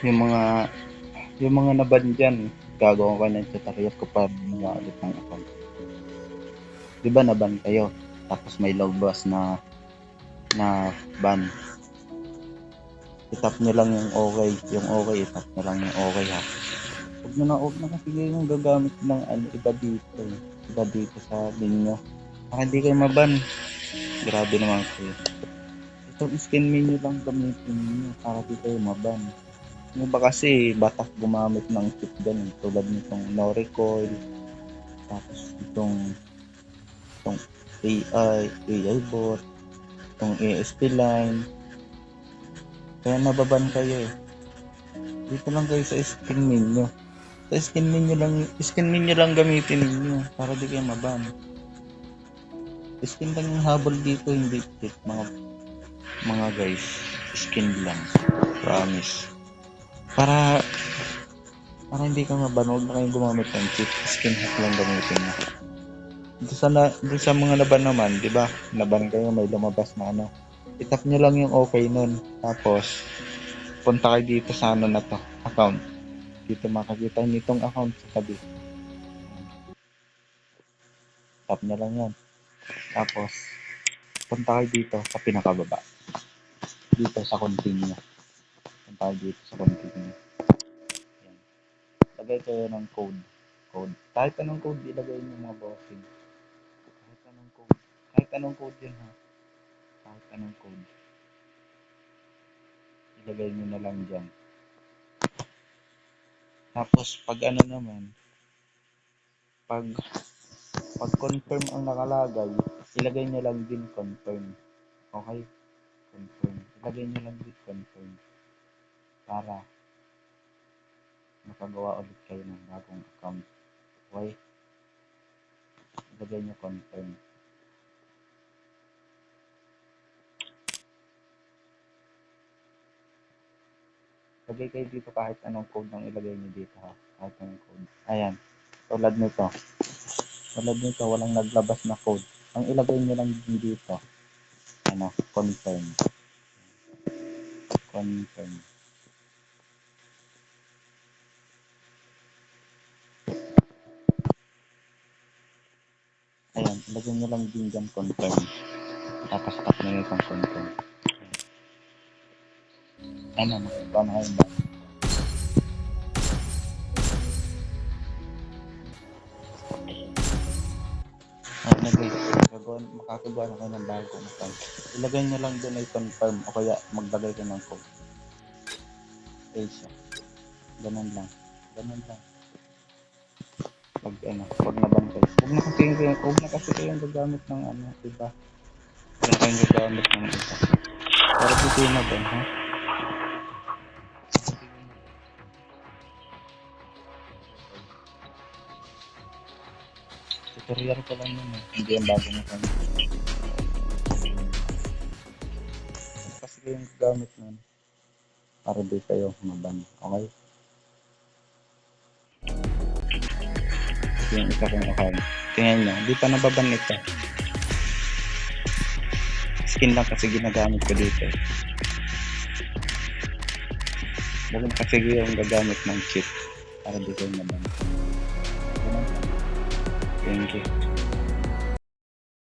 Yung mga naban dyan, gagawa ka ng tutorial ko para gumawa ulit ng account. Di ba naban kayo? Tapos may logboss na ban. I-tap nyo lang yung okay. Yung okay, i-tap nyo lang yung okay ha. Huwag na kasi yung gagamit ng iba dito. Iba dito sa ninyo. Baka hindi kayo maban. Grabe naman kayo. Itong skin menu lang gamitin niyo para di kayo maban. Yung ba kasi batak gumamit ng chip ganun tulad nitong no recoil, tapos itong AI bot, itong ASP line, kaya nababan kayo eh. Dito lang kayo sa skin menu. Sa skin menu lang gamitin niyo para di kayo maban. Skin lang yung habol dito, hindi cheat mga guys. Skin lang. Promise. Para hindi ka maban, huwag na kayong gumamit ng cheat. Skin hack lang gamitin niyo. Doon sa mga laban naman, di ba? Laban kayo, may lumabas na ano. I-tap nyo lang yung okay nun. Tapos, punta kayo dito sa ano na to, account. Dito makakita nyo itong account sa tabi. Tap nyo lang yan. Tapos, punta kayo dito sa pinakababa. Dito sa continue. Punta kayo dito sa continue. Yan. Lagay kayo ng code. Kahit anong code, ilagay nyo mga bossing. Kahit anong code yun ha. Kahit anong code. Ilagay nyo na lang dyan. Tapos, pag ano naman, pag confirm ang nakalagay, ilagay nyo lang din confirm. Okay? Confirm. Ilagay nyo lang din confirm. Para makagawa ulit kayo ng bagong account. Okay? Ilagay nyo confirm. Lagay kayo dito kahit anong code ang ilagay nyo dito ha. Kahit anong code. Ayan. Tulad nito, walang naglabas na code. Ang ilagay nyo lang dito, ano, confirm. Confirm. Ayan, ilagay nyo lang din dyan confirm. Tapos tap nyo itong confirm. Ano, makikita na kayo ba? Ano guys, makakagawa na kayo ng bagong account. Ilagay nyo lang doon ay confirm o kaya maglagay ka ng code. Okay siya. Ganun lang. Pag nabangkay. Huwag na kasi kayong gagamit ng iba. Huwag na kayong gagamit ng iba. Para di kayo naban, ha? Tutorial ko lang yun, hindi ang bagong account. Kasi kayong gagamit nun para di kayo maban. Okay? Yung isa kong account. Tingnan nyo, di pa nababan ito. Skin lang kasi ginagamit ko dito. Huwag kasi yung gagamit ng cheat para di kayo naban. Thank you.